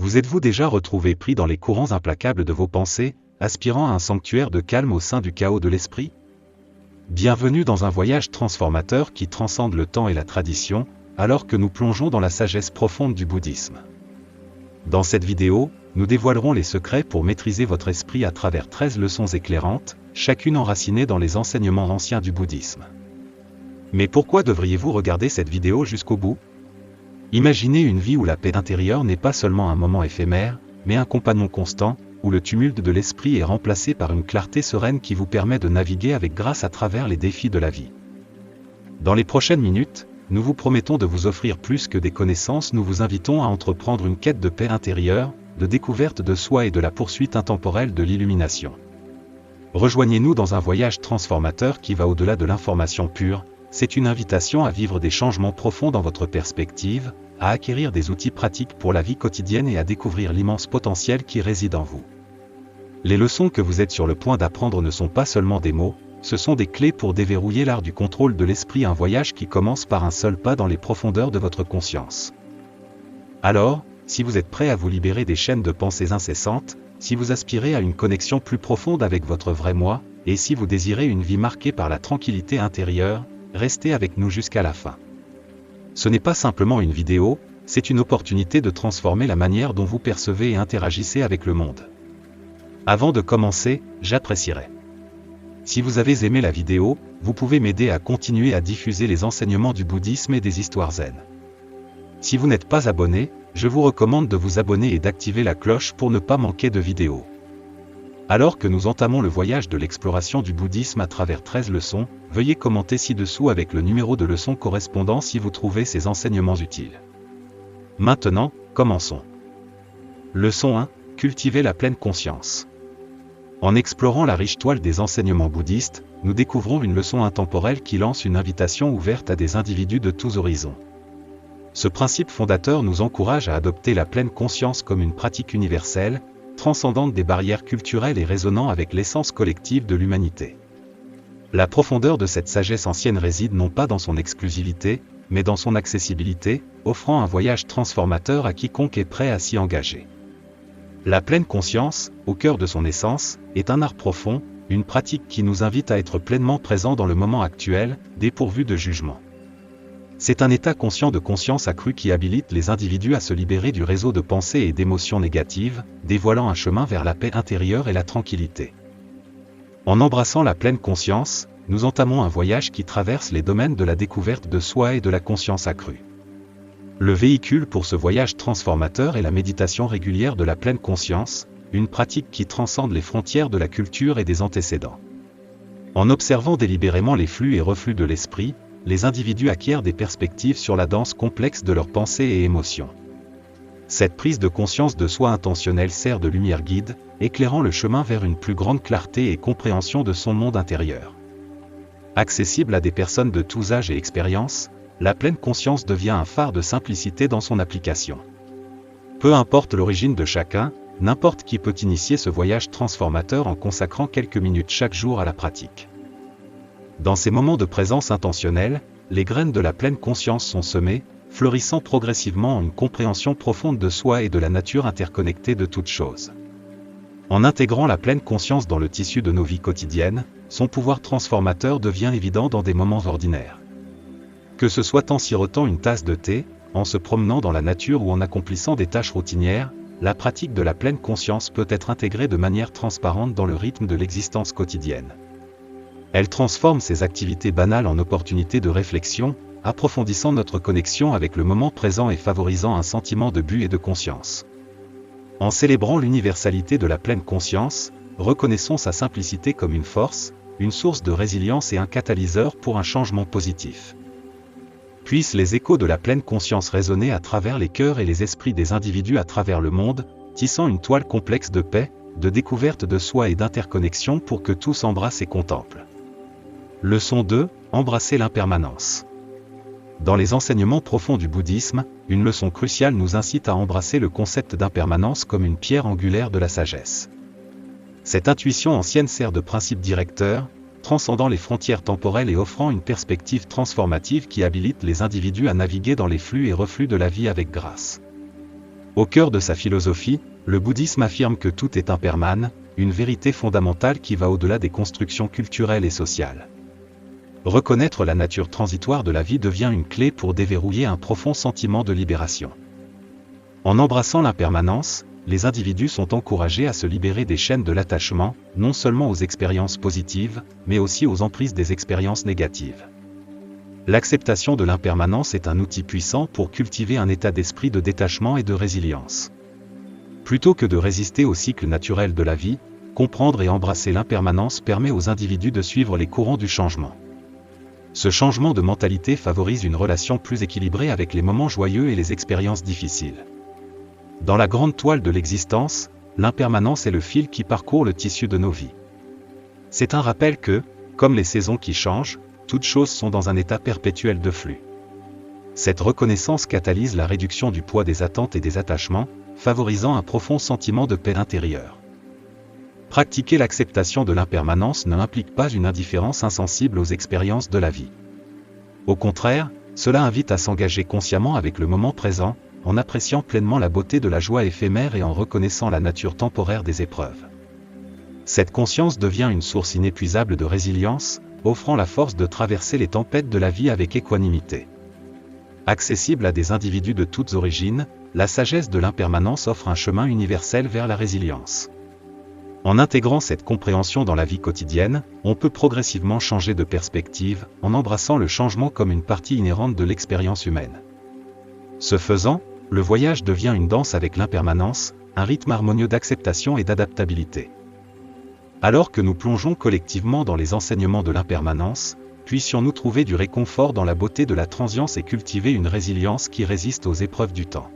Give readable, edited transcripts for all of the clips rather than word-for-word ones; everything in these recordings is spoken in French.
Vous êtes-vous déjà retrouvé pris dans les courants implacables de vos pensées, aspirant à un sanctuaire de calme au sein du chaos de l'esprit? Bienvenue dans un voyage transformateur qui transcende le temps et la tradition, alors que nous plongeons dans la sagesse profonde du bouddhisme. Dans cette vidéo, nous dévoilerons les secrets pour maîtriser votre esprit à travers 13 leçons éclairantes, chacune enracinée dans les enseignements anciens du bouddhisme. Mais pourquoi devriez-vous regarder cette vidéo jusqu'au bout? Imaginez une vie où la paix intérieure n'est pas seulement un moment éphémère, mais un compagnon constant, où le tumulte de l'esprit est remplacé par une clarté sereine qui vous permet de naviguer avec grâce à travers les défis de la vie. Dans les prochaines minutes, nous vous promettons de vous offrir plus que des connaissances, nous vous invitons à entreprendre une quête de paix intérieure, de découverte de soi et de la poursuite intemporelle de l'illumination. Rejoignez-nous dans un voyage transformateur qui va au-delà de l'information pure. C'est une invitation à vivre des changements profonds dans votre perspective, à acquérir des outils pratiques pour la vie quotidienne et à découvrir l'immense potentiel qui réside en vous. Les leçons que vous êtes sur le point d'apprendre ne sont pas seulement des mots, ce sont des clés pour déverrouiller l'art du contrôle de l'esprit, un voyage qui commence par un seul pas dans les profondeurs de votre conscience. Alors, si vous êtes prêt à vous libérer des chaînes de pensées incessantes, si vous aspirez à une connexion plus profonde avec votre vrai moi, et si vous désirez une vie marquée par la tranquillité intérieure, restez avec nous jusqu'à la fin. Ce n'est pas simplement une vidéo, c'est une opportunité de transformer la manière dont vous percevez et interagissez avec le monde. Avant de commencer, j'apprécierais. Si vous avez aimé la vidéo, vous pouvez m'aider à continuer à diffuser les enseignements du bouddhisme et des histoires zen. Si vous n'êtes pas abonné, je vous recommande de vous abonner et d'activer la cloche pour ne pas manquer de vidéos. Alors que nous entamons le voyage de l'exploration du bouddhisme à travers 13 leçons, veuillez commenter ci-dessous avec le numéro de leçon correspondant si vous trouvez ces enseignements utiles. Maintenant, commençons. Leçon 1. Cultiver la pleine conscience. En explorant la riche toile des enseignements bouddhistes, nous découvrons une leçon intemporelle qui lance une invitation ouverte à des individus de tous horizons. Ce principe fondateur nous encourage à adopter la pleine conscience comme une pratique universelle, transcendante des barrières culturelles et résonnant avec l'essence collective de l'humanité. La profondeur de cette sagesse ancienne réside non pas dans son exclusivité, mais dans son accessibilité, offrant un voyage transformateur à quiconque est prêt à s'y engager. La pleine conscience, au cœur de son essence, est un art profond, une pratique qui nous invite à être pleinement présents dans le moment actuel, dépourvu de jugement. C'est un état conscient de conscience accrue qui habilite les individus à se libérer du réseau de pensées et d'émotions négatives, dévoilant un chemin vers la paix intérieure et la tranquillité. En embrassant la pleine conscience, nous entamons un voyage qui traverse les domaines de la découverte de soi et de la conscience accrue. Le véhicule pour ce voyage transformateur est la méditation régulière de la pleine conscience, une pratique qui transcende les frontières de la culture et des antécédents. En observant délibérément les flux et reflux de l'esprit, les individus acquièrent des perspectives sur la danse complexe de leurs pensées et émotions. Cette prise de conscience de soi intentionnelle sert de lumière guide, éclairant le chemin vers une plus grande clarté et compréhension de son monde intérieur. Accessible à des personnes de tous âges et expériences, la pleine conscience devient un phare de simplicité dans son application. Peu importe l'origine de chacun, n'importe qui peut initier ce voyage transformateur en consacrant quelques minutes chaque jour à la pratique. Dans ces moments de présence intentionnelle, les graines de la pleine conscience sont semées, fleurissant progressivement en une compréhension profonde de soi et de la nature interconnectée de toutes choses. En intégrant la pleine conscience dans le tissu de nos vies quotidiennes, son pouvoir transformateur devient évident dans des moments ordinaires. Que ce soit en sirotant une tasse de thé, en se promenant dans la nature ou en accomplissant des tâches routinières, la pratique de la pleine conscience peut être intégrée de manière transparente dans le rythme de l'existence quotidienne. Elle transforme ces activités banales en opportunités de réflexion, approfondissant notre connexion avec le moment présent et favorisant un sentiment de but et de conscience. En célébrant l'universalité de la pleine conscience, reconnaissons sa simplicité comme une force, une source de résilience et un catalyseur pour un changement positif. Puissent les échos de la pleine conscience résonner à travers les cœurs et les esprits des individus à travers le monde, tissant une toile complexe de paix, de découverte de soi et d'interconnexion pour que tous embrassent et contemplent. Leçon 2. Embrasser l'impermanence. Dans les enseignements profonds du bouddhisme, une leçon cruciale nous incite à embrasser le concept d'impermanence comme une pierre angulaire de la sagesse. Cette intuition ancienne sert de principe directeur, transcendant les frontières temporelles et offrant une perspective transformative qui habilite les individus à naviguer dans les flux et reflux de la vie avec grâce. Au cœur de sa philosophie, le bouddhisme affirme que tout est impermanent, une vérité fondamentale qui va au-delà des constructions culturelles et sociales. Reconnaître la nature transitoire de la vie devient une clé pour déverrouiller un profond sentiment de libération. En embrassant l'impermanence, les individus sont encouragés à se libérer des chaînes de l'attachement, non seulement aux expériences positives, mais aussi aux emprises des expériences négatives. L'acceptation de l'impermanence est un outil puissant pour cultiver un état d'esprit de détachement et de résilience. Plutôt que de résister au cycle naturel de la vie, comprendre et embrasser l'impermanence permet aux individus de suivre les courants du changement. Ce changement de mentalité favorise une relation plus équilibrée avec les moments joyeux et les expériences difficiles. Dans la grande toile de l'existence, l'impermanence est le fil qui parcourt le tissu de nos vies. C'est un rappel que, comme les saisons qui changent, toutes choses sont dans un état perpétuel de flux. Cette reconnaissance catalyse la réduction du poids des attentes et des attachements, favorisant un profond sentiment de paix intérieure. Pratiquer l'acceptation de l'impermanence n'implique pas une indifférence insensible aux expériences de la vie. Au contraire, cela invite à s'engager consciemment avec le moment présent, en appréciant pleinement la beauté de la joie éphémère et en reconnaissant la nature temporaire des épreuves. Cette conscience devient une source inépuisable de résilience, offrant la force de traverser les tempêtes de la vie avec équanimité. Accessible à des individus de toutes origines, la sagesse de l'impermanence offre un chemin universel vers la résilience. En intégrant cette compréhension dans la vie quotidienne, on peut progressivement changer de perspective, en embrassant le changement comme une partie inhérente de l'expérience humaine. Ce faisant, le voyage devient une danse avec l'impermanence, un rythme harmonieux d'acceptation et d'adaptabilité. Alors que nous plongeons collectivement dans les enseignements de l'impermanence, puissions-nous trouver du réconfort dans la beauté de la transience et cultiver une résilience qui résiste aux épreuves du temps.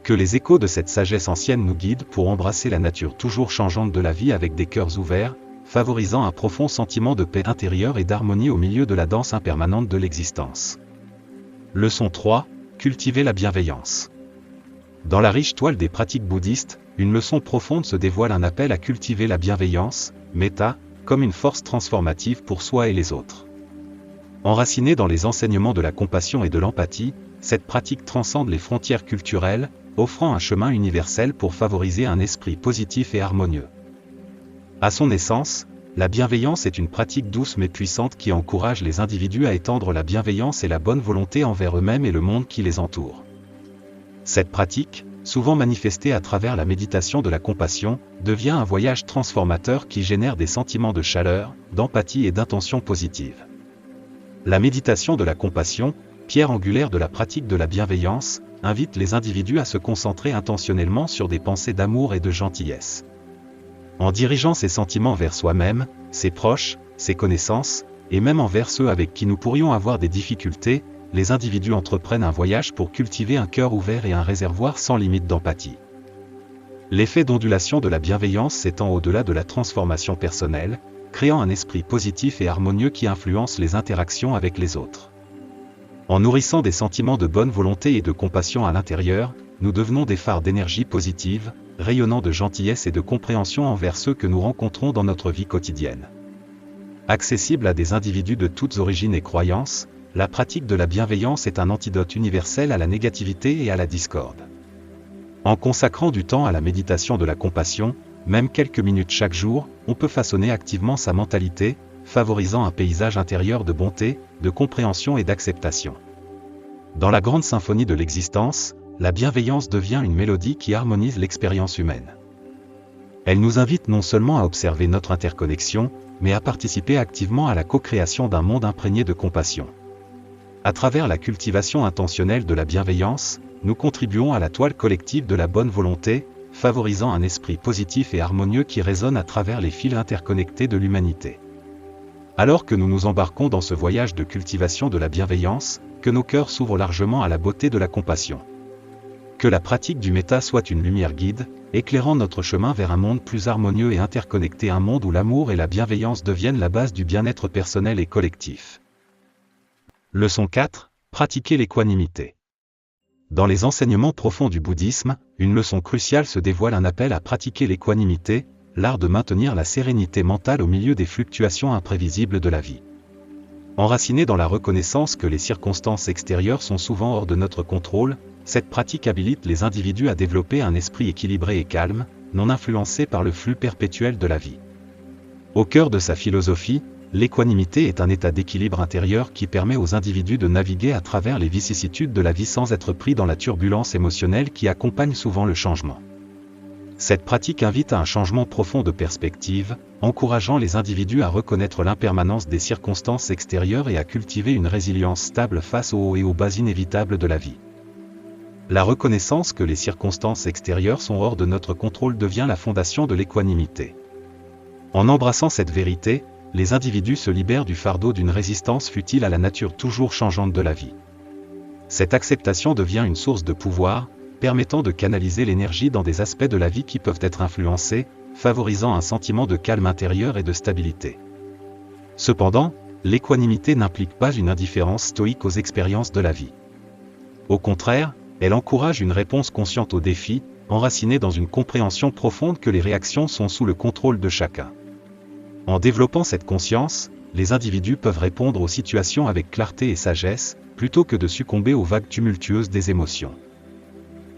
Que les échos de cette sagesse ancienne nous guident pour embrasser la nature toujours changeante de la vie avec des cœurs ouverts, favorisant un profond sentiment de paix intérieure et d'harmonie au milieu de la danse impermanente de l'existence. Leçon 3. Cultiver la bienveillance. Dans la riche toile des pratiques bouddhistes, une leçon profonde se dévoile, un appel à cultiver la bienveillance, metta, comme une force transformative pour soi et les autres. Enracinée dans les enseignements de la compassion et de l'empathie, cette pratique transcende les frontières culturelles, offrant un chemin universel pour favoriser un esprit positif et harmonieux. À son essence, la bienveillance est une pratique douce mais puissante qui encourage les individus à étendre la bienveillance et la bonne volonté envers eux-mêmes et le monde qui les entoure. Cette pratique, souvent manifestée à travers la méditation de la compassion, devient un voyage transformateur qui génère des sentiments de chaleur, d'empathie et d'intention positive. La méditation de la compassion, pierre angulaire de la pratique de la bienveillance, invite les individus à se concentrer intentionnellement sur des pensées d'amour et de gentillesse. En dirigeant ses sentiments vers soi-même, ses proches, ses connaissances, et même envers ceux avec qui nous pourrions avoir des difficultés, les individus entreprennent un voyage pour cultiver un cœur ouvert et un réservoir sans limite d'empathie. L'effet d'ondulation de la bienveillance s'étend au-delà de la transformation personnelle, créant un esprit positif et harmonieux qui influence les interactions avec les autres. En nourrissant des sentiments de bonne volonté et de compassion à l'intérieur, nous devenons des phares d'énergie positive, rayonnant de gentillesse et de compréhension envers ceux que nous rencontrons dans notre vie quotidienne. Accessible à des individus de toutes origines et croyances, la pratique de la bienveillance est un antidote universel à la négativité et à la discorde. En consacrant du temps à la méditation de la compassion, même quelques minutes chaque jour, on peut façonner activement sa mentalité, favorisant un paysage intérieur de bonté, de compréhension et d'acceptation. Dans la grande symphonie de l'existence, la bienveillance devient une mélodie qui harmonise l'expérience humaine. Elle nous invite non seulement à observer notre interconnexion, mais à participer activement à la co-création d'un monde imprégné de compassion. À travers la cultivation intentionnelle de la bienveillance, nous contribuons à la toile collective de la bonne volonté, favorisant un esprit positif et harmonieux qui résonne à travers les fils interconnectés de l'humanité. Alors que nous nous embarquons dans ce voyage de cultivation de la bienveillance, que nos cœurs s'ouvrent largement à la beauté de la compassion. Que la pratique du metta soit une lumière guide, éclairant notre chemin vers un monde plus harmonieux et interconnecté, un monde où l'amour et la bienveillance deviennent la base du bien-être personnel et collectif. Leçon 4. Pratiquer l'équanimité. Dans les enseignements profonds du bouddhisme, une leçon cruciale se dévoile, un appel à pratiquer l'équanimité, l'art de maintenir la sérénité mentale au milieu des fluctuations imprévisibles de la vie. Enraciné dans la reconnaissance que les circonstances extérieures sont souvent hors de notre contrôle, cette pratique habilite les individus à développer un esprit équilibré et calme, non influencé par le flux perpétuel de la vie. Au cœur de sa philosophie, l'équanimité est un état d'équilibre intérieur qui permet aux individus de naviguer à travers les vicissitudes de la vie sans être pris dans la turbulence émotionnelle qui accompagne souvent le changement. Cette pratique invite à un changement profond de perspective, encourageant les individus à reconnaître l'impermanence des circonstances extérieures et à cultiver une résilience stable face aux hauts et aux bas inévitables de la vie. La reconnaissance que les circonstances extérieures sont hors de notre contrôle devient la fondation de l'équanimité. En embrassant cette vérité, les individus se libèrent du fardeau d'une résistance futile à la nature toujours changeante de la vie. Cette acceptation devient une source de pouvoir, permettant de canaliser l'énergie dans des aspects de la vie qui peuvent être influencés, favorisant un sentiment de calme intérieur et de stabilité. Cependant, l'équanimité n'implique pas une indifférence stoïque aux expériences de la vie. Au contraire, elle encourage une réponse consciente aux défis, enracinée dans une compréhension profonde que les réactions sont sous le contrôle de chacun. En développant cette conscience, les individus peuvent répondre aux situations avec clarté et sagesse, plutôt que de succomber aux vagues tumultueuses des émotions.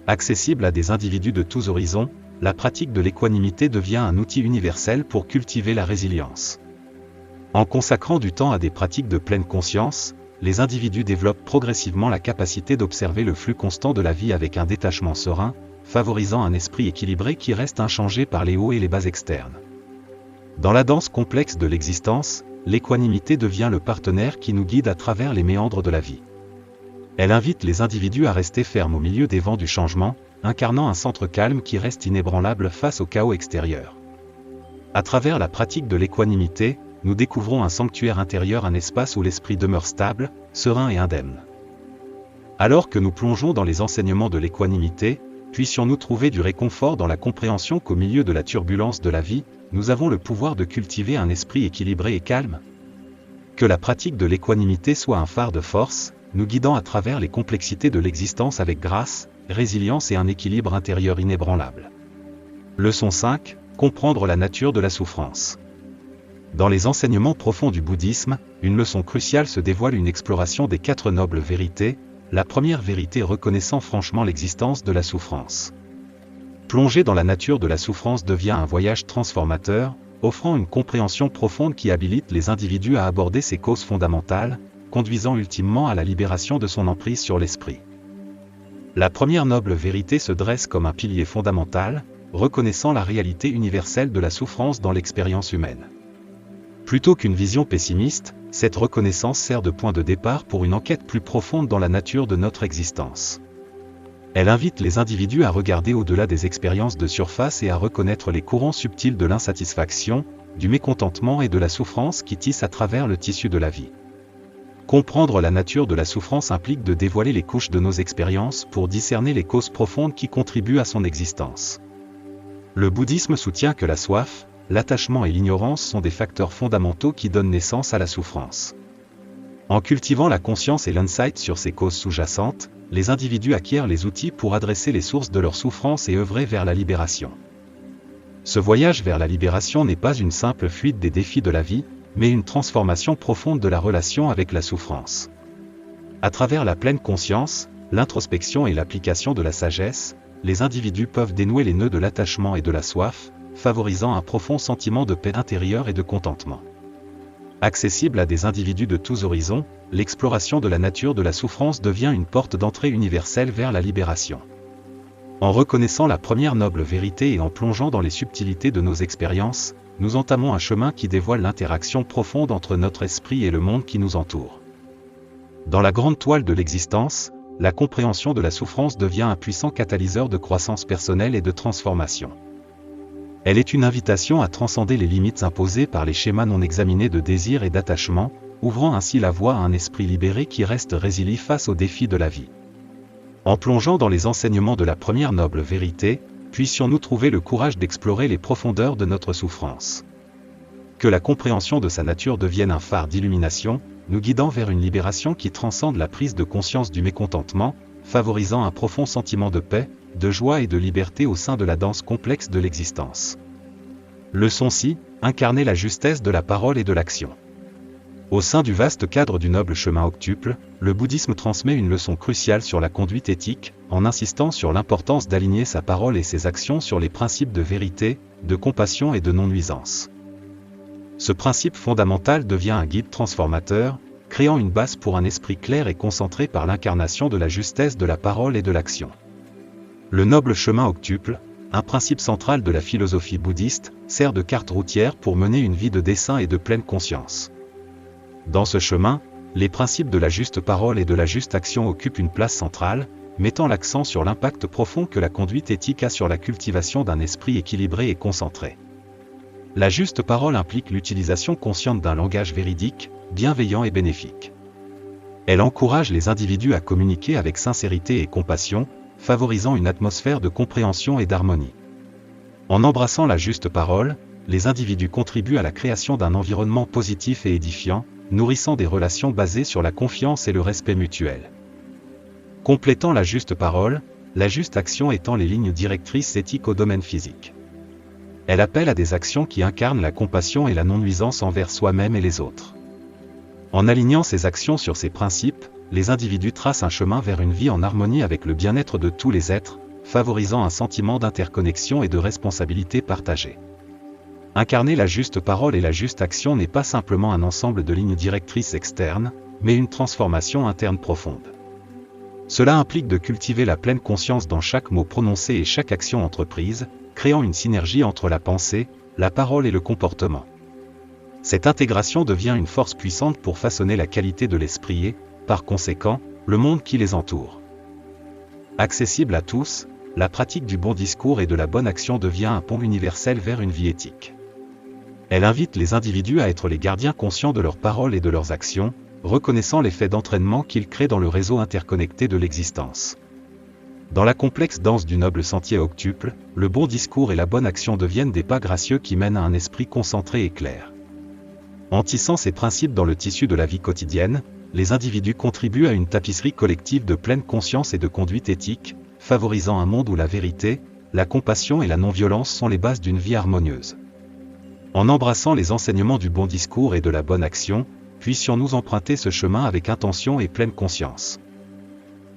Accessible à des individus de tous horizons, la pratique de l'équanimité devient un outil universel pour cultiver la résilience. En consacrant du temps à des pratiques de pleine conscience, les individus développent progressivement la capacité d'observer le flux constant de la vie avec un détachement serein, favorisant un esprit équilibré qui reste inchangé par les hauts et les bas externes. Dans la danse complexe de l'existence, l'équanimité devient le partenaire qui nous guide à travers les méandres de la vie. Elle invite les individus à rester fermes au milieu des vents du changement, incarnant un centre calme qui reste inébranlable face au chaos extérieur. À travers la pratique de l'équanimité, nous découvrons un sanctuaire intérieur, un espace où l'esprit demeure stable, serein et indemne. Alors que nous plongeons dans les enseignements de l'équanimité, puissions-nous trouver du réconfort dans la compréhension qu'au milieu de la turbulence de la vie, nous avons le pouvoir de cultiver un esprit équilibré et calme. Que la pratique de l'équanimité soit un phare de force, nous guidant à travers les complexités de l'existence avec grâce, résilience et un équilibre intérieur inébranlable. Leçon 5. Comprendre la nature de la souffrance. Dans les enseignements profonds du bouddhisme, une leçon cruciale se dévoile, une exploration des 4 nobles vérités, la première vérité reconnaissant franchement l'existence de la souffrance. Plonger dans la nature de la souffrance devient un voyage transformateur, offrant une compréhension profonde qui habilite les individus à aborder ses causes fondamentales, conduisant ultimement à la libération de son emprise sur l'esprit. La première noble vérité se dresse comme un pilier fondamental, reconnaissant la réalité universelle de la souffrance dans l'expérience humaine. Plutôt qu'une vision pessimiste, cette reconnaissance sert de point de départ pour une enquête plus profonde dans la nature de notre existence. Elle invite les individus à regarder au-delà des expériences de surface et à reconnaître les courants subtils de l'insatisfaction, du mécontentement et de la souffrance qui tissent à travers le tissu de la vie. Comprendre la nature de la souffrance implique de dévoiler les couches de nos expériences pour discerner les causes profondes qui contribuent à son existence. Le bouddhisme soutient que la soif, l'attachement et l'ignorance sont des facteurs fondamentaux qui donnent naissance à la souffrance. En cultivant la conscience et l'insight sur ces causes sous-jacentes, les individus acquièrent les outils pour adresser les sources de leur souffrance et œuvrer vers la libération. Ce voyage vers la libération n'est pas une simple fuite des défis de la vie, mais une transformation profonde de la relation avec la souffrance. À travers la pleine conscience, l'introspection et l'application de la sagesse, les individus peuvent dénouer les nœuds de l'attachement et de la soif, favorisant un profond sentiment de paix intérieure et de contentement. Accessible à des individus de tous horizons, l'exploration de la nature de la souffrance devient une porte d'entrée universelle vers la libération. En reconnaissant la première noble vérité et en plongeant dans les subtilités de nos expériences, nous entamons un chemin qui dévoile l'interaction profonde entre notre esprit et le monde qui nous entoure. Dans la grande toile de l'existence, la compréhension de la souffrance devient un puissant catalyseur de croissance personnelle et de transformation. Elle est une invitation à transcender les limites imposées par les schémas non examinés de désir et d'attachement, ouvrant ainsi la voie à un esprit libéré qui reste résilient face aux défis de la vie. En plongeant dans les enseignements de la première noble vérité, puissions-nous trouver le courage d'explorer les profondeurs de notre souffrance. Que la compréhension de sa nature devienne un phare d'illumination, nous guidant vers une libération qui transcende la prise de conscience du mécontentement, favorisant un profond sentiment de paix, de joie et de liberté au sein de la danse complexe de l'existence. Leçon 6, incarner la justesse de la parole et de l'action. Au sein du vaste cadre du noble chemin octuple, le bouddhisme transmet une leçon cruciale sur la conduite éthique, en insistant sur l'importance d'aligner sa parole et ses actions sur les principes de vérité, de compassion et de non-nuisance. Ce principe fondamental devient un guide transformateur, créant une base pour un esprit clair et concentré par l'incarnation de la justesse de la parole et de l'action. Le noble chemin octuple, un principe central de la philosophie bouddhiste, sert de carte routière pour mener une vie de dessein et de pleine conscience. Dans ce chemin, les principes de la juste parole et de la juste action occupent une place centrale, mettant l'accent sur l'impact profond que la conduite éthique a sur la cultivation d'un esprit équilibré et concentré. La juste parole implique l'utilisation consciente d'un langage véridique, bienveillant et bénéfique. Elle encourage les individus à communiquer avec sincérité et compassion, favorisant une atmosphère de compréhension et d'harmonie. En embrassant la juste parole, les individus contribuent à la création d'un environnement positif et édifiant, nourrissant des relations basées sur la confiance et le respect mutuel. Complétant la juste parole, la juste action étend les lignes directrices éthiques au domaine physique. Elle appelle à des actions qui incarnent la compassion et la non-nuisance envers soi-même et les autres. En alignant ces actions sur ces principes, les individus tracent un chemin vers une vie en harmonie avec le bien-être de tous les êtres, favorisant un sentiment d'interconnexion et de responsabilité partagée. Incarner la juste parole et la juste action n'est pas simplement un ensemble de lignes directrices externes, mais une transformation interne profonde. Cela implique de cultiver la pleine conscience dans chaque mot prononcé et chaque action entreprise, créant une synergie entre la pensée, la parole et le comportement. Cette intégration devient une force puissante pour façonner la qualité de l'esprit et, par conséquent, le monde qui les entoure. Accessible à tous, la pratique du bon discours et de la bonne action devient un pont universel vers une vie éthique. Elle invite les individus à être les gardiens conscients de leurs paroles et de leurs actions, reconnaissant l'effet d'entraînement qu'ils créent dans le réseau interconnecté de l'existence. Dans la complexe danse du noble sentier octuple, le bon discours et la bonne action deviennent des pas gracieux qui mènent à un esprit concentré et clair. En tissant ces principes dans le tissu de la vie quotidienne, les individus contribuent à une tapisserie collective de pleine conscience et de conduite éthique, favorisant un monde où la vérité, la compassion et la non-violence sont les bases d'une vie harmonieuse. En embrassant les enseignements du bon discours et de la bonne action, puissions-nous emprunter ce chemin avec intention et pleine conscience.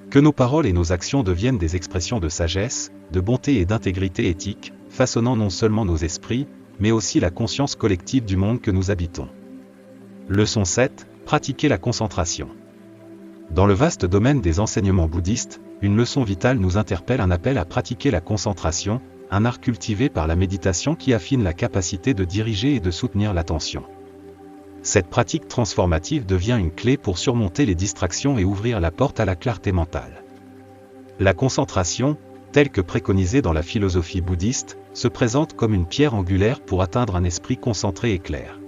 Que nos paroles et nos actions deviennent des expressions de sagesse, de bonté et d'intégrité éthique, façonnant non seulement nos esprits, mais aussi la conscience collective du monde que nous habitons. Leçon 7. Pratiquer la concentration. Dans le vaste domaine des enseignements bouddhistes, une leçon vitale nous interpelle, un appel à pratiquer la concentration, un art cultivé par la méditation qui affine la capacité de diriger et de soutenir l'attention. Cette pratique transformative devient une clé pour surmonter les distractions et ouvrir la porte à la clarté mentale. La concentration, telle que préconisée dans la philosophie bouddhiste, se présente comme une pierre angulaire pour atteindre un esprit concentré et clair.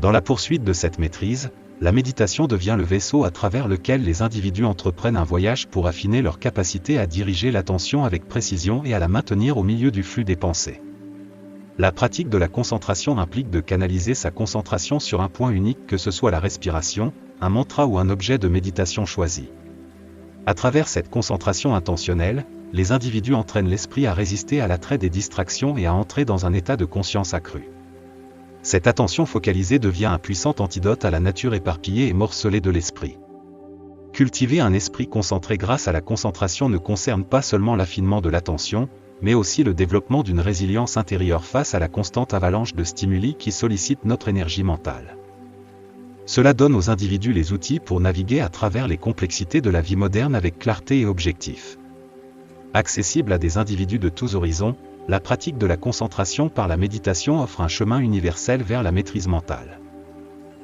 Dans la poursuite de cette maîtrise, la méditation devient le vaisseau à travers lequel les individus entreprennent un voyage pour affiner leur capacité à diriger l'attention avec précision et à la maintenir au milieu du flux des pensées. La pratique de la concentration implique de canaliser sa concentration sur un point unique, que ce soit la respiration, un mantra ou un objet de méditation choisi. À travers cette concentration intentionnelle, les individus entraînent l'esprit à résister à l'attrait des distractions et à entrer dans un état de conscience accru. Cette attention focalisée devient un puissant antidote à la nature éparpillée et morcelée de l'esprit. Cultiver un esprit concentré grâce à la concentration ne concerne pas seulement l'affinement de l'attention, mais aussi le développement d'une résilience intérieure face à la constante avalanche de stimuli qui sollicitent notre énergie mentale. Cela donne aux individus les outils pour naviguer à travers les complexités de la vie moderne avec clarté et objectif. Accessible à des individus de tous horizons, la pratique de la concentration par la méditation offre un chemin universel vers la maîtrise mentale.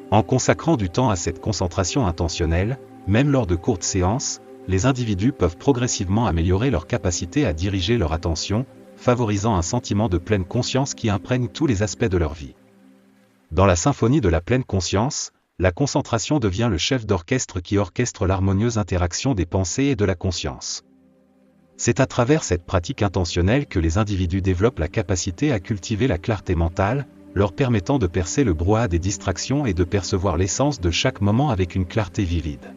En consacrant du temps à cette concentration intentionnelle, même lors de courtes séances, les individus peuvent progressivement améliorer leur capacité à diriger leur attention, favorisant un sentiment de pleine conscience qui imprègne tous les aspects de leur vie. Dans la symphonie de la pleine conscience, la concentration devient le chef d'orchestre qui orchestre l'harmonieuse interaction des pensées et de la conscience. C'est à travers cette pratique intentionnelle que les individus développent la capacité à cultiver la clarté mentale, leur permettant de percer le brouhaha des distractions et de percevoir l'essence de chaque moment avec une clarté vivide.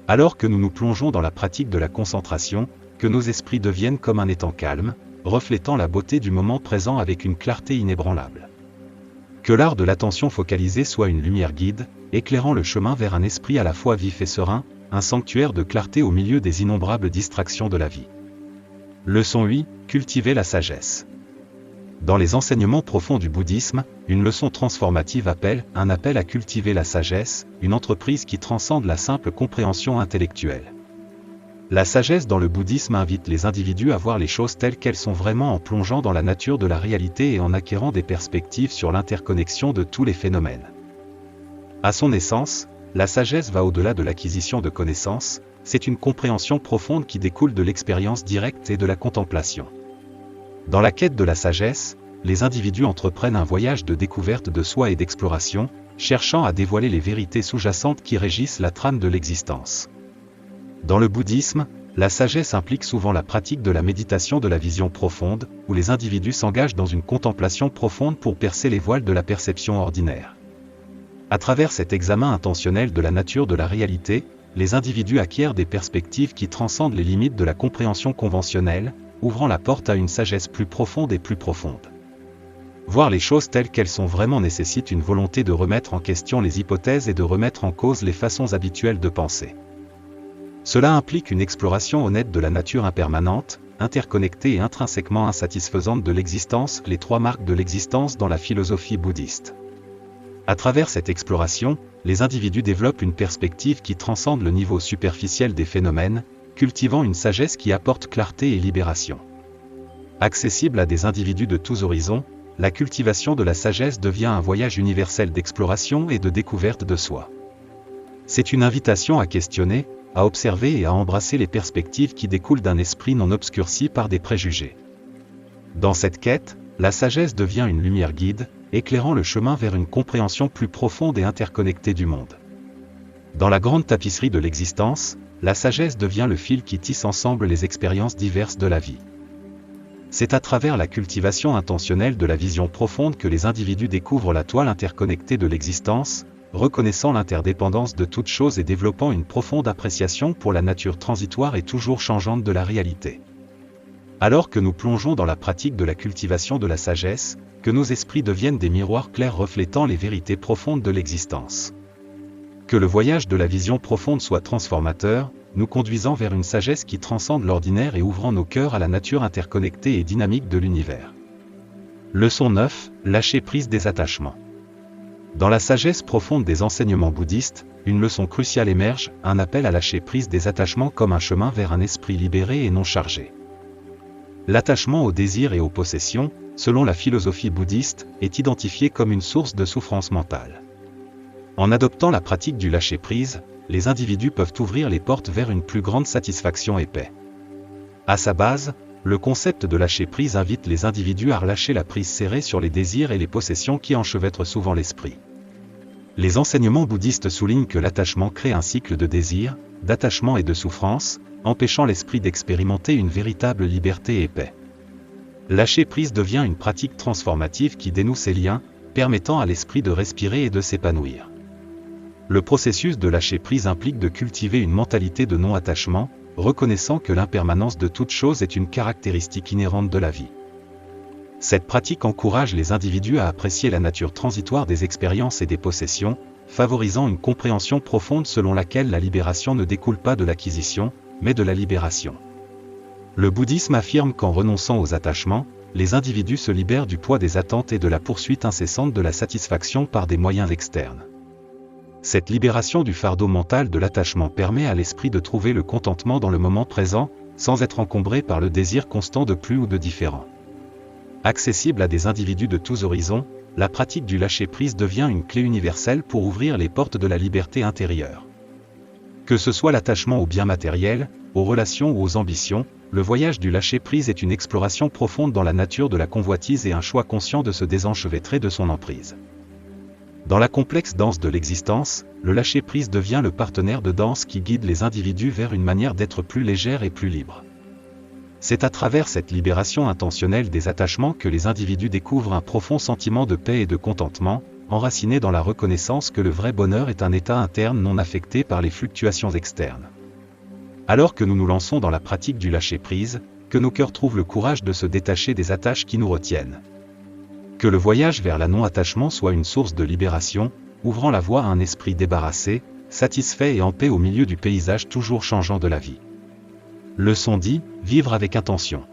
Alors que nous nous plongeons dans la pratique de la concentration, que nos esprits deviennent comme un étang calme, reflétant la beauté du moment présent avec une clarté inébranlable. Que l'art de l'attention focalisée soit une lumière guide, éclairant le chemin vers un esprit à la fois vif et serein, un sanctuaire de clarté au milieu des innombrables distractions de la vie. Leçon 8, cultiver la sagesse. Dans les enseignements profonds du bouddhisme, une leçon transformative appelle un appel à cultiver la sagesse, une entreprise qui transcende la simple compréhension intellectuelle. La sagesse dans le bouddhisme invite les individus à voir les choses telles qu'elles sont vraiment en plongeant dans la nature de la réalité et en acquérant des perspectives sur l'interconnexion de tous les phénomènes. À son essence, la sagesse va au-delà de l'acquisition de connaissances, c'est une compréhension profonde qui découle de l'expérience directe et de la contemplation. Dans la quête de la sagesse, les individus entreprennent un voyage de découverte de soi et d'exploration, cherchant à dévoiler les vérités sous-jacentes qui régissent la trame de l'existence. Dans le bouddhisme, la sagesse implique souvent la pratique de la méditation de la vision profonde, où les individus s'engagent dans une contemplation profonde pour percer les voiles de la perception ordinaire. À travers cet examen intentionnel de la nature de la réalité, les individus acquièrent des perspectives qui transcendent les limites de la compréhension conventionnelle, ouvrant la porte à une sagesse plus profonde et plus profonde. Voir les choses telles qu'elles sont vraiment nécessite une volonté de remettre en question les hypothèses et de remettre en cause les façons habituelles de penser. Cela implique une exploration honnête de la nature impermanente, interconnectée et intrinsèquement insatisfaisante de l'existence, les trois marques de l'existence dans la philosophie bouddhiste. À travers cette exploration, les individus développent une perspective qui transcende le niveau superficiel des phénomènes, cultivant une sagesse qui apporte clarté et libération. Accessible à des individus de tous horizons, la cultivation de la sagesse devient un voyage universel d'exploration et de découverte de soi. C'est une invitation à questionner, à observer et à embrasser les perspectives qui découlent d'un esprit non obscurci par des préjugés. Dans cette quête, la sagesse devient une lumière guide, éclairant le chemin vers une compréhension plus profonde et interconnectée du monde. Dans la grande tapisserie de l'existence, la sagesse devient le fil qui tisse ensemble les expériences diverses de la vie. C'est à travers la cultivation intentionnelle de la vision profonde que les individus découvrent la toile interconnectée de l'existence, reconnaissant l'interdépendance de toutes choses et développant une profonde appréciation pour la nature transitoire et toujours changeante de la réalité. Alors que nous plongeons dans la pratique de la cultivation de la sagesse, que nos esprits deviennent des miroirs clairs reflétant les vérités profondes de l'existence. Que le voyage de la vision profonde soit transformateur, nous conduisant vers une sagesse qui transcende l'ordinaire et ouvrant nos cœurs à la nature interconnectée et dynamique de l'univers. Leçon 9, lâcher prise des attachements. Dans la sagesse profonde des enseignements bouddhistes, une leçon cruciale émerge, un appel à lâcher prise des attachements comme un chemin vers un esprit libéré et non chargé. L'attachement aux désirs et aux possessions, selon la philosophie bouddhiste, est identifié comme une source de souffrance mentale. En adoptant la pratique du lâcher-prise, les individus peuvent ouvrir les portes vers une plus grande satisfaction et paix. À sa base, le concept de lâcher-prise invite les individus à relâcher la prise serrée sur les désirs et les possessions qui enchevêtrent souvent l'esprit. Les enseignements bouddhistes soulignent que l'attachement crée un cycle de désir, d'attachement et de souffrance, empêchant l'esprit d'expérimenter une véritable liberté et paix. Lâcher prise devient une pratique transformative qui dénoue ces liens, permettant à l'esprit de respirer et de s'épanouir. Le processus de lâcher prise implique de cultiver une mentalité de non-attachement, reconnaissant que l'impermanence de toute chose est une caractéristique inhérente de la vie. Cette pratique encourage les individus à apprécier la nature transitoire des expériences et des possessions, favorisant une compréhension profonde selon laquelle la libération ne découle pas de l'acquisition, mais de la libération. Le bouddhisme affirme qu'en renonçant aux attachements, les individus se libèrent du poids des attentes et de la poursuite incessante de la satisfaction par des moyens externes. Cette libération du fardeau mental de l'attachement permet à l'esprit de trouver le contentement dans le moment présent, sans être encombré par le désir constant de plus ou de différent. Accessible à des individus de tous horizons, la pratique du lâcher-prise devient une clé universelle pour ouvrir les portes de la liberté intérieure. Que ce soit l'attachement aux biens matériels, aux relations ou aux ambitions, le voyage du lâcher-prise est une exploration profonde dans la nature de la convoitise et un choix conscient de se désenchevêtrer de son emprise. Dans la complexe danse de l'existence, le lâcher-prise devient le partenaire de danse qui guide les individus vers une manière d'être plus légère et plus libre. C'est à travers cette libération intentionnelle des attachements que les individus découvrent un profond sentiment de paix et de contentement, enraciné dans la reconnaissance que le vrai bonheur est un état interne non affecté par les fluctuations externes. Alors que nous nous lançons dans la pratique du lâcher-prise, que nos cœurs trouvent le courage de se détacher des attaches qui nous retiennent. Que le voyage vers la non-attachement soit une source de libération, ouvrant la voie à un esprit débarrassé, satisfait et en paix au milieu du paysage toujours changeant de la vie. Leçon 10, vivre avec intention.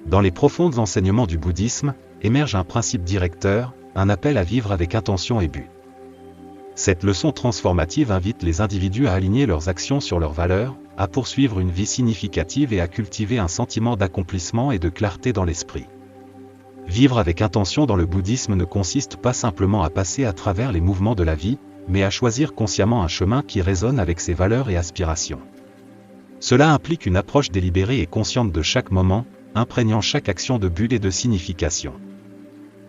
Dans les profonds enseignements du bouddhisme, émerge un principe directeur, un appel à vivre avec intention et but. Cette leçon transformative invite les individus à aligner leurs actions sur leurs valeurs, à poursuivre une vie significative et à cultiver un sentiment d'accomplissement et de clarté dans l'esprit. Vivre avec intention dans le bouddhisme ne consiste pas simplement à passer à travers les mouvements de la vie, mais à choisir consciemment un chemin qui résonne avec ses valeurs et aspirations. Cela implique une approche délibérée et consciente de chaque moment, imprégnant chaque action de but et de signification.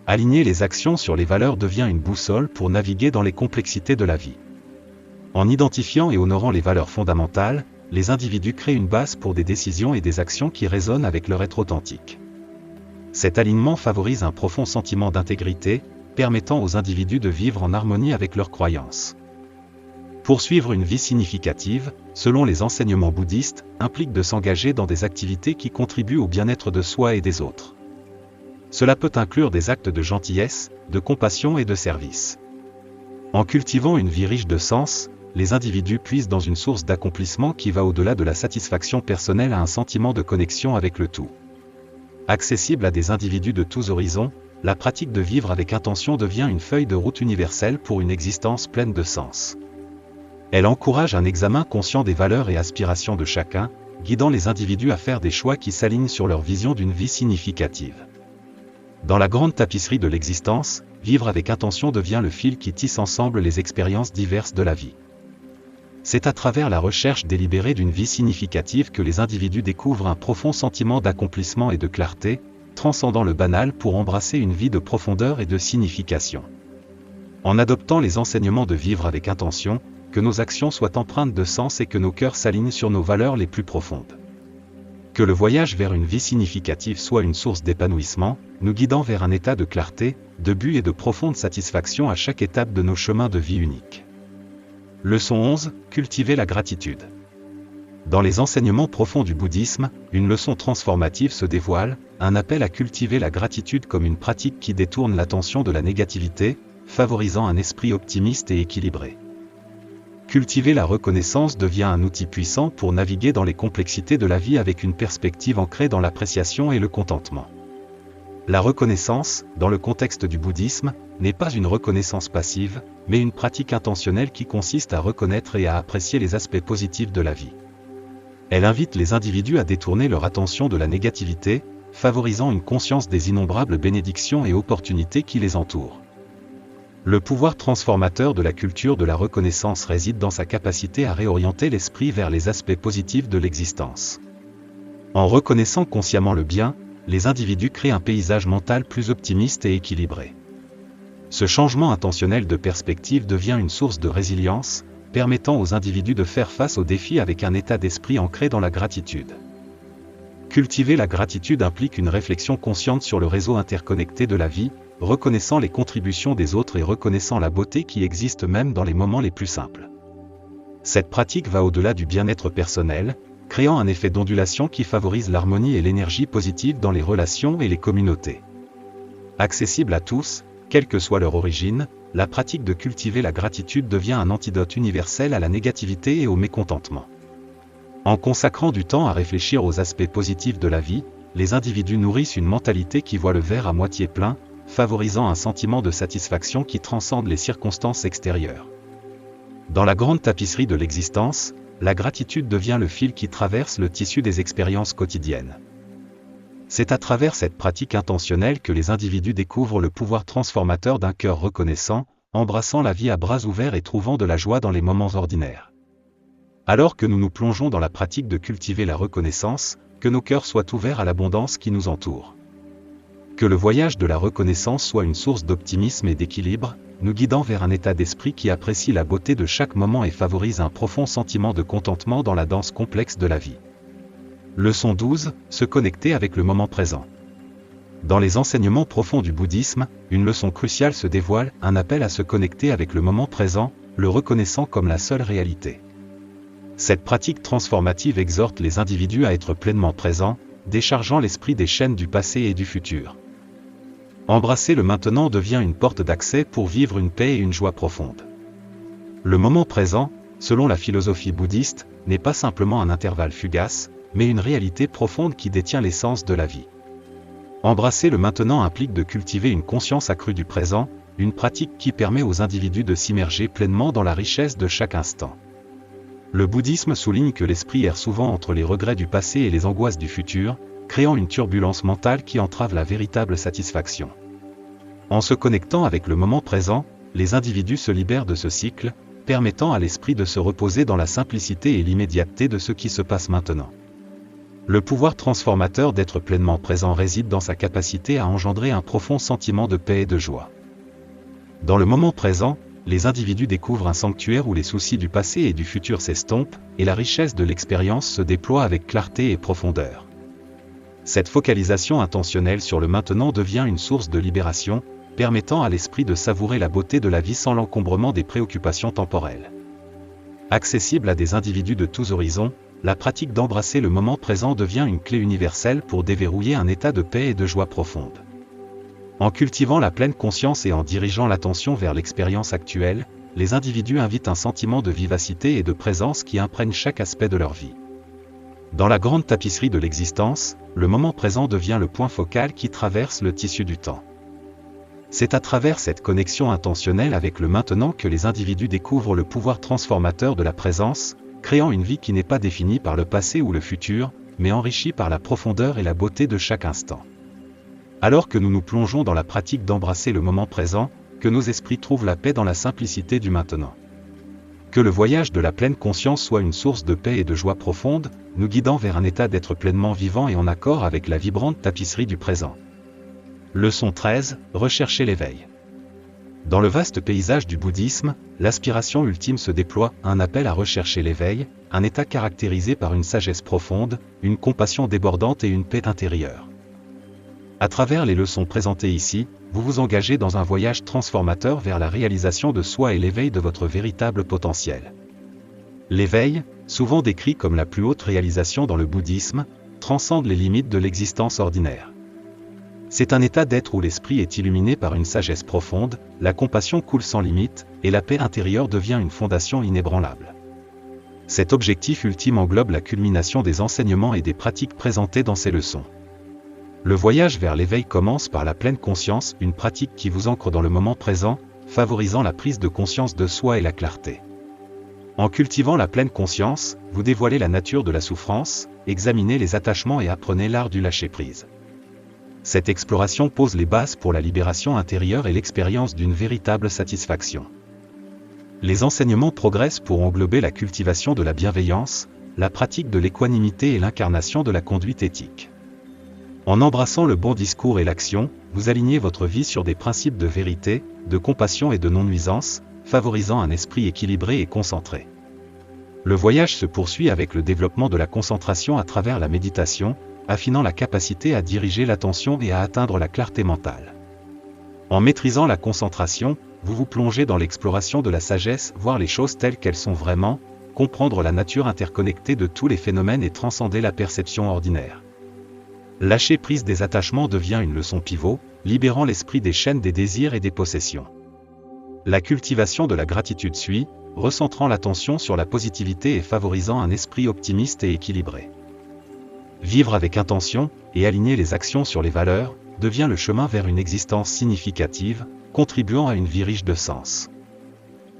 Aligner les actions sur les valeurs devient une boussole pour naviguer dans les complexités de la vie. En identifiant et honorant les valeurs fondamentales, les individus créent une base pour des décisions et des actions qui résonnent avec leur être authentique. Cet alignement favorise un profond sentiment d'intégrité, permettant aux individus de vivre en harmonie avec leurs croyances. Poursuivre une vie significative, selon les enseignements bouddhistes, implique de s'engager dans des activités qui contribuent au bien-être de soi et des autres. Cela peut inclure des actes de gentillesse, de compassion et de service. En cultivant une vie riche de sens, les individus puisent dans une source d'accomplissement qui va au-delà de la satisfaction personnelle à un sentiment de connexion avec le tout. Accessible à des individus de tous horizons, la pratique de vivre avec intention devient une feuille de route universelle pour une existence pleine de sens. Elle encourage un examen conscient des valeurs et aspirations de chacun, guidant les individus à faire des choix qui s'alignent sur leur vision d'une vie significative. Dans la grande tapisserie de l'existence, vivre avec intention devient le fil qui tisse ensemble les expériences diverses de la vie. C'est à travers la recherche délibérée d'une vie significative que les individus découvrent un profond sentiment d'accomplissement et de clarté, transcendant le banal pour embrasser une vie de profondeur et de signification. En adoptant les enseignements de vivre avec intention, que nos actions soient empreintes de sens et que nos cœurs s'alignent sur nos valeurs les plus profondes. Que le voyage vers une vie significative soit une source d'épanouissement, nous guidant vers un état de clarté, de but et de profonde satisfaction à chaque étape de nos chemins de vie uniques. Leçon 11, cultiver la gratitude. Dans les enseignements profonds du bouddhisme, une leçon transformative se dévoile, un appel à cultiver la gratitude comme une pratique qui détourne l'attention de la négativité, favorisant un esprit optimiste et équilibré. Cultiver la reconnaissance devient un outil puissant pour naviguer dans les complexités de la vie avec une perspective ancrée dans l'appréciation et le contentement. La reconnaissance, dans le contexte du bouddhisme, n'est pas une reconnaissance passive, mais une pratique intentionnelle qui consiste à reconnaître et à apprécier les aspects positifs de la vie. Elle invite les individus à détourner leur attention de la négativité, favorisant une conscience des innombrables bénédictions et opportunités qui les entourent. Le pouvoir transformateur de la culture de la reconnaissance réside dans sa capacité à réorienter l'esprit vers les aspects positifs de l'existence. En reconnaissant consciemment le bien, les individus créent un paysage mental plus optimiste et équilibré. Ce changement intentionnel de perspective devient une source de résilience, permettant aux individus de faire face aux défis avec un état d'esprit ancré dans la gratitude. Cultiver la gratitude implique une réflexion consciente sur le réseau interconnecté de la vie, reconnaissant les contributions des autres et reconnaissant la beauté qui existe même dans les moments les plus simples. Cette pratique va au-delà du bien-être personnel, créant un effet d'ondulation qui favorise l'harmonie et l'énergie positive dans les relations et les communautés. Accessible à tous, quelle que soit leur origine, la pratique de cultiver la gratitude devient un antidote universel à la négativité et au mécontentement. En consacrant du temps à réfléchir aux aspects positifs de la vie, les individus nourrissent une mentalité qui voit le verre à moitié plein, favorisant un sentiment de satisfaction qui transcende les circonstances extérieures. Dans la grande tapisserie de l'existence, la gratitude devient le fil qui traverse le tissu des expériences quotidiennes. C'est à travers cette pratique intentionnelle que les individus découvrent le pouvoir transformateur d'un cœur reconnaissant, embrassant la vie à bras ouverts et trouvant de la joie dans les moments ordinaires. Alors que nous nous plongeons dans la pratique de cultiver la reconnaissance, que nos cœurs soient ouverts à l'abondance qui nous entoure. Que le voyage de la reconnaissance soit une source d'optimisme et d'équilibre, nous guidant vers un état d'esprit qui apprécie la beauté de chaque moment et favorise un profond sentiment de contentement dans la danse complexe de la vie. Leçon 12, se connecter avec le moment présent. Dans les enseignements profonds du bouddhisme, une leçon cruciale se dévoile, un appel à se connecter avec le moment présent, le reconnaissant comme la seule réalité. Cette pratique transformative exhorte les individus à être pleinement présents, déchargeant l'esprit des chaînes du passé et du futur. Embrasser le maintenant devient une porte d'accès pour vivre une paix et une joie profonde. Le moment présent, selon la philosophie bouddhiste, n'est pas simplement un intervalle fugace, mais une réalité profonde qui détient l'essence de la vie. Embrasser le maintenant implique de cultiver une conscience accrue du présent, une pratique qui permet aux individus de s'immerger pleinement dans la richesse de chaque instant. Le bouddhisme souligne que l'esprit erre souvent entre les regrets du passé et les angoisses du futur, créant une turbulence mentale qui entrave la véritable satisfaction. En se connectant avec le moment présent, les individus se libèrent de ce cycle, permettant à l'esprit de se reposer dans la simplicité et l'immédiateté de ce qui se passe maintenant. Le pouvoir transformateur d'être pleinement présent réside dans sa capacité à engendrer un profond sentiment de paix et de joie. Dans le moment présent, les individus découvrent un sanctuaire où les soucis du passé et du futur s'estompent, et la richesse de l'expérience se déploie avec clarté et profondeur. Cette focalisation intentionnelle sur le maintenant devient une source de libération, permettant à l'esprit de savourer la beauté de la vie sans l'encombrement des préoccupations temporelles. Accessible à des individus de tous horizons, la pratique d'embrasser le moment présent devient une clé universelle pour déverrouiller un état de paix et de joie profonde. En cultivant la pleine conscience et en dirigeant l'attention vers l'expérience actuelle, les individus invitent un sentiment de vivacité et de présence qui imprègne chaque aspect de leur vie. Dans la grande tapisserie de l'existence, le moment présent devient le point focal qui traverse le tissu du temps. C'est à travers cette connexion intentionnelle avec le maintenant que les individus découvrent le pouvoir transformateur de la présence, créant une vie qui n'est pas définie par le passé ou le futur, mais enrichie par la profondeur et la beauté de chaque instant. Alors que nous nous plongeons dans la pratique d'embrasser le moment présent, que nos esprits trouvent la paix dans la simplicité du maintenant. Que le voyage de la pleine conscience soit une source de paix et de joie profonde, nous guidant vers un état d'être pleinement vivant et en accord avec la vibrante tapisserie du présent. Leçon 13, rechercher l'éveil. Dans le vaste paysage du bouddhisme, l'aspiration ultime se déploie, un appel à rechercher l'éveil, un état caractérisé par une sagesse profonde, une compassion débordante et une paix intérieure. À travers les leçons présentées ici, vous vous engagez dans un voyage transformateur vers la réalisation de soi et l'éveil de votre véritable potentiel. L'éveil, souvent décrit comme la plus haute réalisation dans le bouddhisme, transcende les limites de l'existence ordinaire. C'est un état d'être où l'esprit est illuminé par une sagesse profonde, la compassion coule sans limite, et la paix intérieure devient une fondation inébranlable. Cet objectif ultime englobe la culmination des enseignements et des pratiques présentées dans ces leçons. Le voyage vers l'éveil commence par la pleine conscience, une pratique qui vous ancre dans le moment présent, favorisant la prise de conscience de soi et la clarté. En cultivant la pleine conscience, vous dévoilez la nature de la souffrance, examinez les attachements et apprenez l'art du lâcher-prise. Cette exploration pose les bases pour la libération intérieure et l'expérience d'une véritable satisfaction. Les enseignements progressent pour englober la cultivation de la bienveillance, la pratique de l'équanimité et l'incarnation de la conduite éthique. En embrassant le bon discours et l'action, vous alignez votre vie sur des principes de vérité, de compassion et de non-nuisance, favorisant un esprit équilibré et concentré. Le voyage se poursuit avec le développement de la concentration à travers la méditation, affinant la capacité à diriger l'attention et à atteindre la clarté mentale. En maîtrisant la concentration, vous vous plongez dans l'exploration de la sagesse, voir les choses telles qu'elles sont vraiment, comprendre la nature interconnectée de tous les phénomènes et transcender la perception ordinaire. Lâcher prise des attachements devient une leçon pivot, libérant l'esprit des chaînes des désirs et des possessions. La cultivation de la gratitude suit, recentrant l'attention sur la positivité et favorisant un esprit optimiste et équilibré. Vivre avec intention, et aligner les actions sur les valeurs, devient le chemin vers une existence significative, contribuant à une vie riche de sens.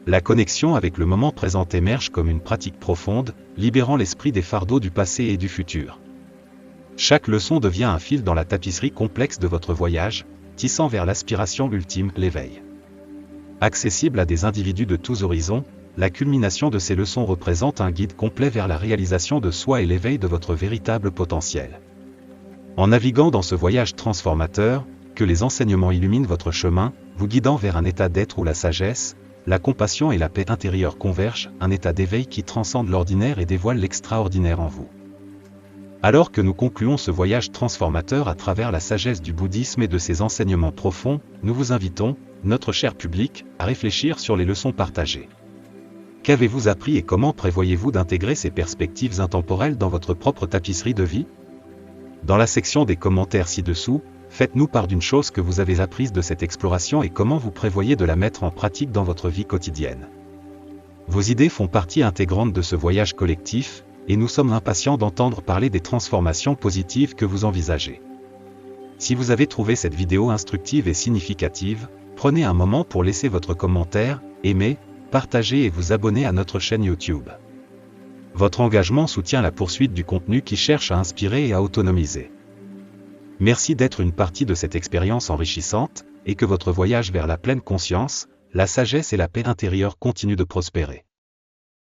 La connexion avec le moment présent émerge comme une pratique profonde, libérant l'esprit des fardeaux du passé et du futur. Chaque leçon devient un fil dans la tapisserie complexe de votre voyage, tissant vers l'aspiration ultime, l'éveil. Accessible à des individus de tous horizons, la culmination de ces leçons représente un guide complet vers la réalisation de soi et l'éveil de votre véritable potentiel. En naviguant dans ce voyage transformateur, que les enseignements illuminent votre chemin, vous guidant vers un état d'être où la sagesse, la compassion et la paix intérieure convergent, un état d'éveil qui transcende l'ordinaire et dévoile l'extraordinaire en vous. Alors que nous concluons ce voyage transformateur à travers la sagesse du bouddhisme et de ses enseignements profonds, nous vous invitons, notre cher public, à réfléchir sur les leçons partagées. Qu'avez-vous appris et comment prévoyez-vous d'intégrer ces perspectives intemporelles dans votre propre tapisserie de vie ? Dans la section des commentaires ci-dessous, Faites-nous part d'une chose que vous avez apprise de cette exploration et comment vous prévoyez de la mettre en pratique dans votre vie quotidienne. Vos idées font partie intégrante de ce voyage collectif, et nous sommes impatients d'entendre parler des transformations positives que vous envisagez. Si vous avez trouvé cette vidéo instructive et significative, prenez un moment pour laisser votre commentaire, aimer, partager et vous abonner à notre chaîne YouTube. Votre engagement soutient la poursuite du contenu qui cherche à inspirer et à autonomiser. Merci d'être une partie de cette expérience enrichissante, et que votre voyage vers la pleine conscience, la sagesse et la paix intérieure continue de prospérer.